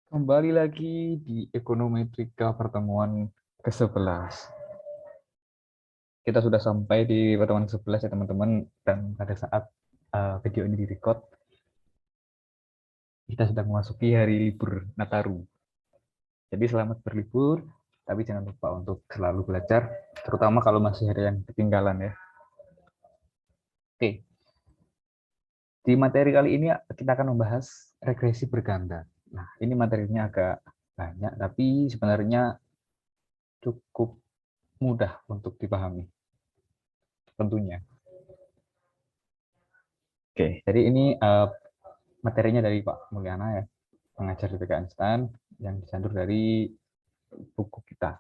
Kembali lagi di Ekonometrika pertemuan ke-11. Kita sudah sampai di pertemuan ke-11 ya teman-teman, dan pada saat video ini direcord, kita sudah memasuki hari libur Nataru. Jadi selamat berlibur, tapi jangan lupa untuk selalu belajar, terutama kalau masih ada yang ketinggalan ya. Oke, di materi kali ini kita akan membahas regresi berganda. Nah, ini materinya agak banyak, tapi sebenarnya cukup mudah untuk dipahami tentunya. Oke, jadi ini materinya dari Pak Mulyana ya, pengajar di PKN STAN yang disandur dari buku kita.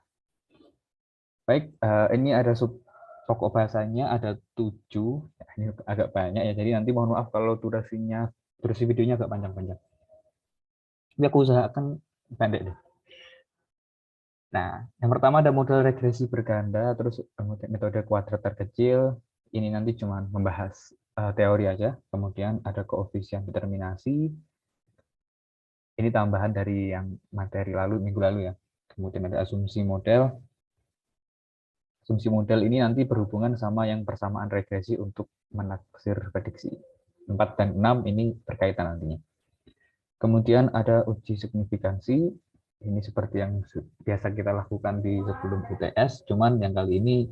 Baik, ini ada pokok bahasanya ada 7, ini agak banyak ya, jadi nanti mohon maaf kalau durasi videonya agak panjang-panjang. Tapi aku usahakan pendek deh. Nah, yang pertama ada model regresi berganda, terus kemudian metode kuadrat terkecil. Ini nanti cuma membahas teori aja. Kemudian ada koefisien determinasi. Ini tambahan dari yang materi minggu lalu ya. Kemudian ada asumsi model. Asumsi model ini nanti berhubungan sama yang persamaan regresi untuk menaksir prediksi. 4 dan 6 ini berkaitan nantinya. Kemudian ada uji signifikansi. Ini seperti yang biasa kita lakukan di sebelum UTS, cuman yang kali ini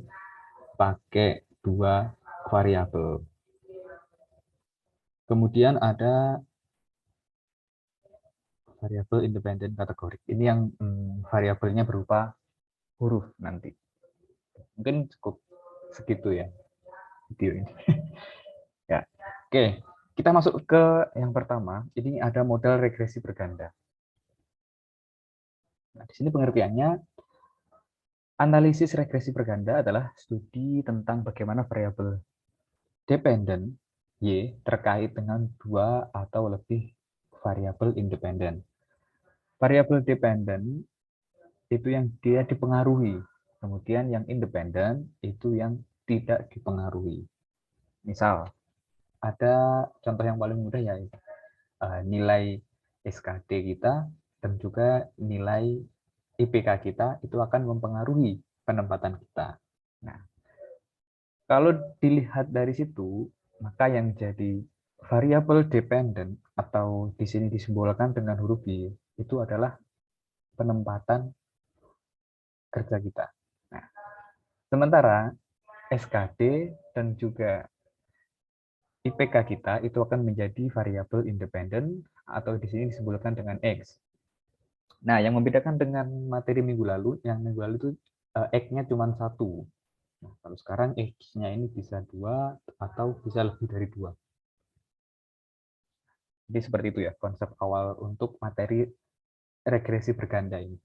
pakai 2 variabel. Kemudian ada variabel independen kategorik. Ini yang variabelnya berupa huruf nanti. Mungkin cukup segitu ya video ini. Ya, oke. Kita masuk ke yang pertama. Ini ada model regresi berganda. Nah, di sini pengertiannya, analisis regresi berganda adalah studi tentang bagaimana variabel dependen Y terkait dengan 2 atau lebih variabel independen. Variabel dependen itu yang dia dipengaruhi, kemudian yang independen itu yang tidak dipengaruhi. Misal, ada contoh yang paling mudah ya, nilai SKD kita dan juga nilai IPK kita itu akan mempengaruhi penempatan kita. Nah, kalau dilihat dari situ, maka yang jadi variabel dependen atau di sini disimbolkan dengan huruf Y itu adalah penempatan kerja kita. Nah, sementara SKD dan juga IPK kita itu akan menjadi variabel independen atau di sini disebutkan dengan X. Nah, yang membedakan dengan materi minggu lalu, yang minggu lalu itu X-nya cuma 1. Nah, kalau sekarang X-nya ini bisa 2 atau bisa lebih dari 2. Jadi seperti itu ya konsep awal untuk materi regresi berganda ini.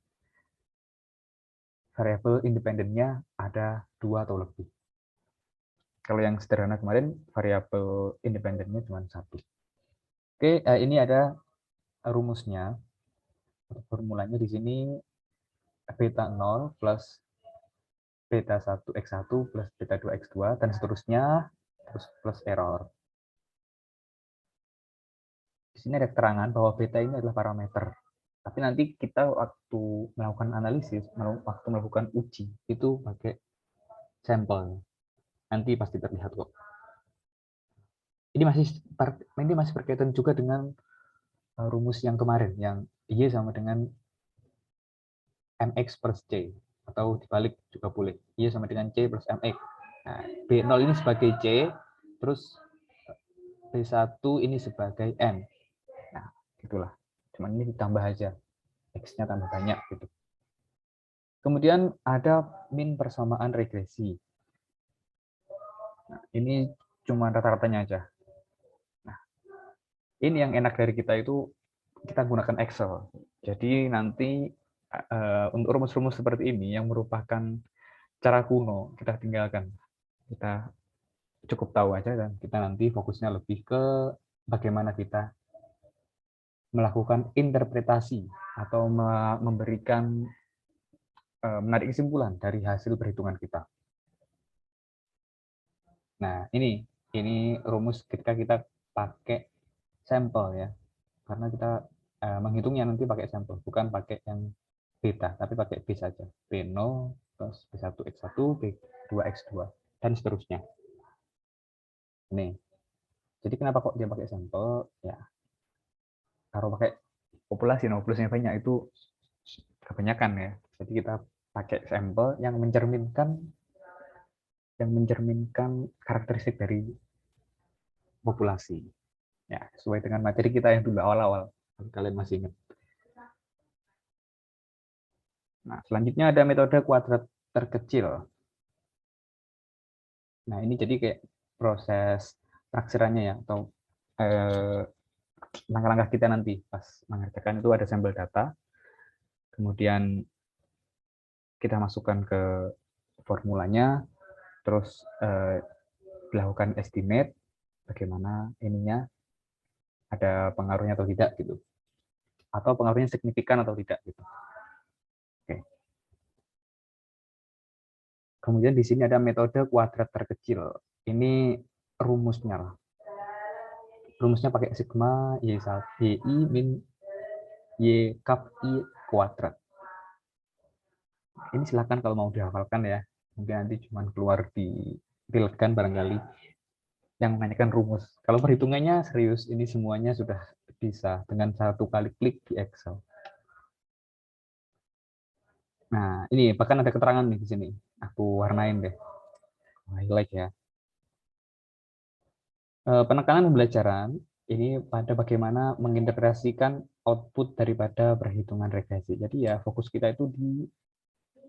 Variabel independennya ada 2 atau lebih. Kalau yang sederhana kemarin, variabel independennya cuma 1. Oke, ini ada rumusnya. Formulanya di sini beta 0 plus beta 1 x1 plus beta 2 x2 dan seterusnya, terus plus error. Di sini ada keterangan bahwa beta ini adalah parameter. Tapi nanti kita waktu melakukan analisis, waktu melakukan uji, itu pakai sampel. Nanti pasti terlihat kok. Ini masih berkaitan juga dengan rumus yang kemarin, yang Y sama dengan MX plus C, atau dibalik juga boleh. Y sama dengan C plus MX. Nah, B0 ini sebagai C, terus B1 ini sebagai M. Nah, gitulah. Cuman ini ditambah aja. X-nya tambah banyak gitu. Kemudian ada min persamaan regresi. Nah, ini cuma rata-ratanya aja. Nah, ini yang enak dari kita itu kita gunakan Excel. Jadi nanti untuk rumus-rumus seperti ini yang merupakan cara kuno kita tinggalkan. Kita cukup tahu aja dan kita nanti fokusnya lebih ke bagaimana kita melakukan interpretasi atau memberikan menarik kesimpulan dari hasil perhitungan kita. Nah, ini rumus ketika kita pakai sampel ya. Karena kita menghitungnya nanti pakai sampel, bukan pakai yang beta, tapi pakai B saja. B0, terus B1 X1, B2 X2, dan seterusnya. Nih, jadi kenapa kok dia pakai sampel? Ya, kalau pakai populasinya banyak itu kebanyakan ya. Jadi kita pakai sampel yang mencerminkan karakteristik dari populasi. Ya, sesuai dengan materi kita yang dulu awal-awal. Kalian masih ingat. Nah, selanjutnya ada metode kuadrat terkecil. Nah, ini jadi kayak proses taksirannya ya, atau langkah-langkah kita nanti pas mengerjakan itu ada sampel data, kemudian kita masukkan ke formulanya, terus dilakukan estimate, bagaimana ininya, ada pengaruhnya atau tidak gitu, atau pengaruhnya signifikan atau tidak gitu. Oke. Kemudian di sini ada metode kuadrat terkecil. Ini rumusnya lah. Rumusnya pakai sigma y min y kap i kuadrat. Ini silakan kalau mau dihafalkan ya. Mungkin nanti cuma keluar di pilotkan barangkali yang menanyakan rumus. Kalau perhitungannya serius, ini semuanya sudah bisa dengan satu kali klik di Excel. Nah, ini bahkan ada keterangan nih di sini. Aku warnain deh. Highlight ya. Penekanan pembelajaran ini pada bagaimana mengintegrasikan output daripada perhitungan regresi. Jadi ya fokus kita itu di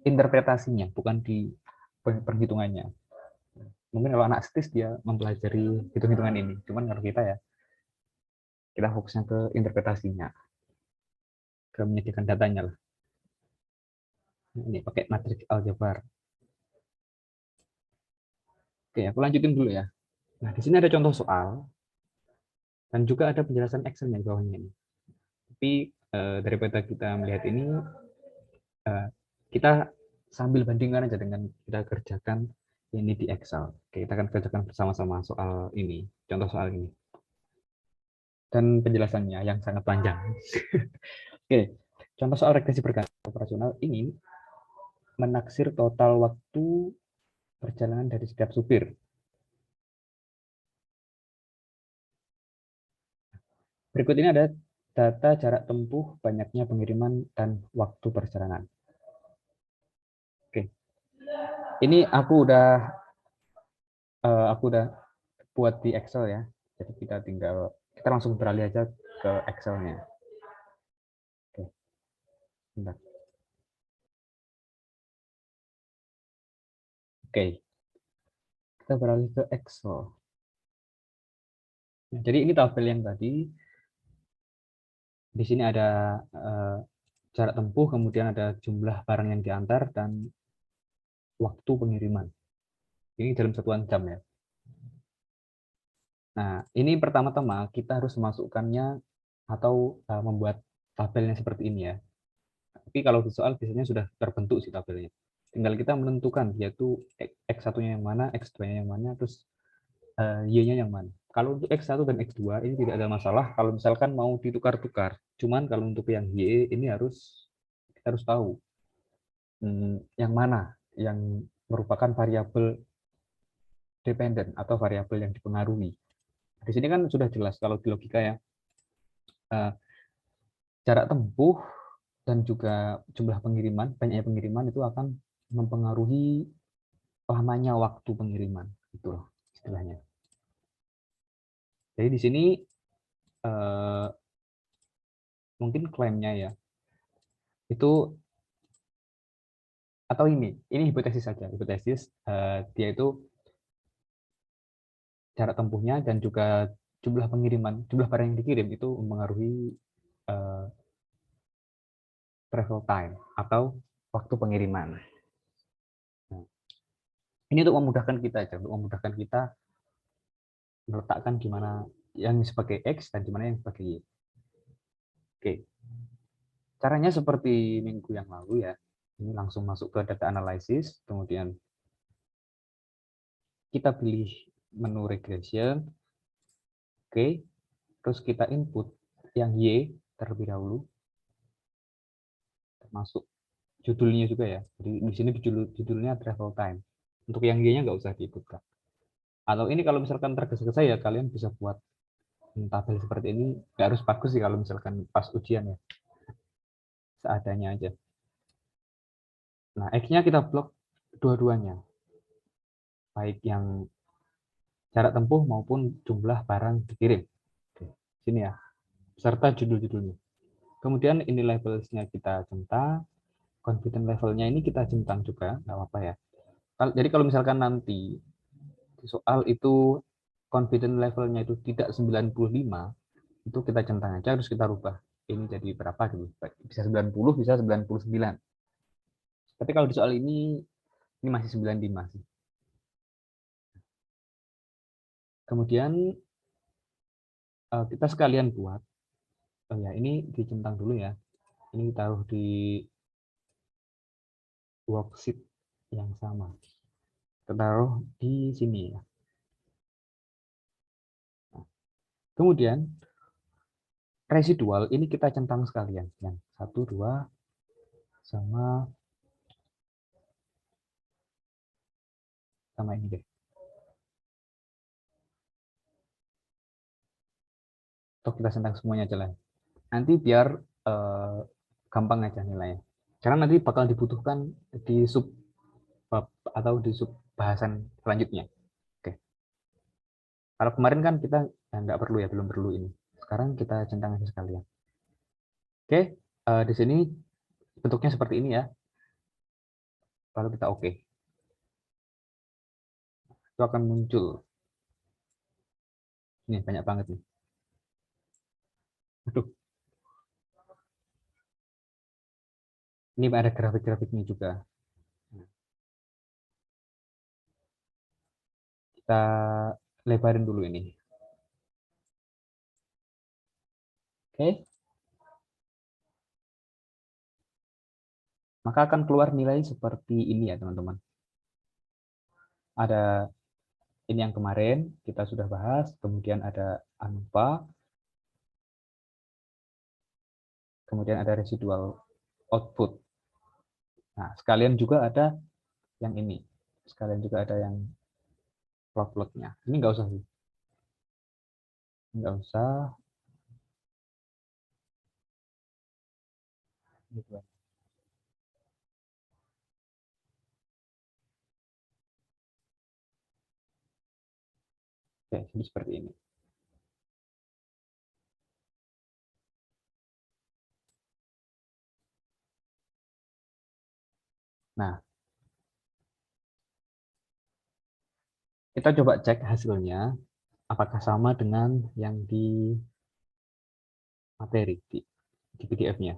interpretasinya, bukan di perhitungannya. Mungkin kalau anak statis dia mempelajari hitung-hitungan ini. Cuman kalau kita fokusnya ke interpretasinya, ke menyediakan datanya lah. Ini pakai matriks aljabar. Oke, aku lanjutin dulu ya. Nah, di sini ada contoh soal dan juga ada penjelasan Excel-nya di bawahnya ini. Tapi daripada kita melihat ini, kita sambil bandingkan aja dengan kita kerjakan ini di Excel. Oke, kita akan kerjakan bersama-sama soal ini, contoh soal ini. Dan penjelasannya yang sangat panjang. Oke, contoh soal regresi berganda operasional ini menaksir total waktu perjalanan dari setiap supir. Berikut ini ada data jarak tempuh, banyaknya pengiriman, dan waktu perjalanan. Oke, ini aku udah buat di Excel ya. Jadi kita langsung beralih aja ke Excel-nya. Oke, bentar. Oke, kita beralih ke Excel. Nah, jadi ini tabel yang tadi. Di sini ada jarak tempuh, kemudian ada jumlah barang yang diantar, dan waktu pengiriman. Ini dalam satuan jam ya. Nah, ini pertama-tama kita harus memasukkannya atau membuat tabelnya seperti ini ya. Tapi kalau di soal biasanya sudah terbentuk sih tabelnya. Tinggal kita menentukan yaitu X1-nya yang mana, X2-nya yang mana, terus Y-nya yang mana. Kalau untuk X1 dan X2 ini tidak ada masalah kalau misalkan mau ditukar-tukar. Cuman kalau untuk yang Y ini kita harus tahu yang mana yang merupakan variabel dependen atau variabel yang dipengaruhi. Di sini kan sudah jelas kalau di logika ya, jarak tempuh dan juga jumlah pengiriman, banyaknya pengiriman itu akan mempengaruhi lamanya waktu pengiriman. Itulah istilahnya. Jadi di sini mungkin klaimnya ya, itu atau ini hipotesis saja. Hipotesis dia itu jarak tempuhnya dan juga jumlah pengiriman, jumlah barang yang dikirim itu mempengaruhi travel time atau waktu pengiriman. Nah, ini untuk memudahkan kita aja, untuk memudahkan kita meletakkan di mana yang sebagai X dan di mana yang sebagai Y. Oke. Caranya seperti minggu yang lalu ya. Ini langsung masuk ke data analysis, kemudian kita pilih menu regression. Oke. Terus kita input yang Y terlebih dahulu, termasuk judulnya juga ya. Jadi di sini judulnya travel time. Untuk yang Y-nya nggak usah diikutkan. Atau ini kalau misalkan tergesa-gesa ya kalian bisa buat tabel seperti ini. Nggak harus bagus sih kalau misalkan pas ujian ya. Seadanya aja. Nah, X-nya kita blok dua-duanya. Baik yang jarak tempuh maupun jumlah barang dikirim. Oke, sini ya. Serta judul-judulnya. Kemudian ini labelsnya kita centang. Confidence levelnya ini kita centang juga, nggak apa-apa ya. Jadi kalau misalkan nanti di soal itu confidence levelnya itu tidak 95, itu kita centang aja, harus kita rubah. Ini jadi berapa gitu. Bisa 90, bisa 99. Tapi kalau di soal ini masih 95 sih. Kemudian kita sekalian buat, oh ya ini dicentang dulu ya. Ini ditaruh di worksheet yang sama. Kita taruh di sini ya. Nah, kemudian residual ini kita centang sekalian. Yang 1, 2, sama ini deh. Atau kita centang semuanya aja lah. Nanti biar gampang aja nilainya. Karena nanti bakal dibutuhkan di sub bab atau di sub bahasan selanjutnya. Oke. Kalau kemarin kan kita nggak perlu ya, belum perlu ini. Sekarang kita centang aja sekalian. Oke, di sini bentuknya seperti ini ya. Lalu kita oke. Itu akan muncul. Ini banyak banget nih. Aduh. Ini ada grafik-grafiknya juga. Kita lebarin dulu ini. Oke. Maka akan keluar nilai seperti ini ya, teman-teman. Ada ini yang kemarin kita sudah bahas, kemudian ada ANOVA, kemudian ada residual output. Nah, sekalian juga ada yang ini. Sekalian juga ada yang plot-plotnya. Ini nggak usah sih. Nggak usah. Gitu. Oke, jadi seperti ini. Nah, kita coba cek hasilnya. Apakah sama dengan yang di materi, di PDF-nya.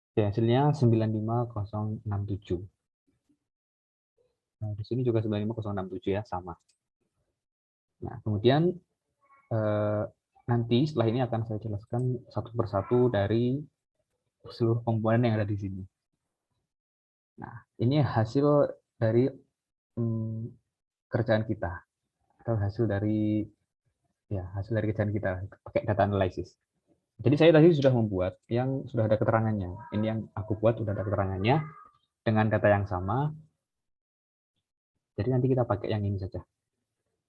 Oke, hasilnya 95067. Nah, di sini juga 95067 ya, sama. Nah, kemudian nanti setelah ini akan saya jelaskan satu persatu dari seluruh komponen yang ada di sini. Nah, ini hasil dari kerjaan kita atau hasil dari kerjaan kita pakai data analisis. Jadi saya tadi sudah membuat yang sudah ada keterangannya. Ini yang aku buat sudah ada keterangannya dengan data yang sama. Jadi nanti kita pakai yang ini saja.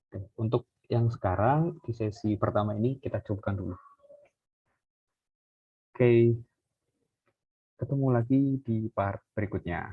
Oke, untuk yang sekarang di sesi pertama ini kita cukupkan dulu. Oke, ketemu lagi di part berikutnya.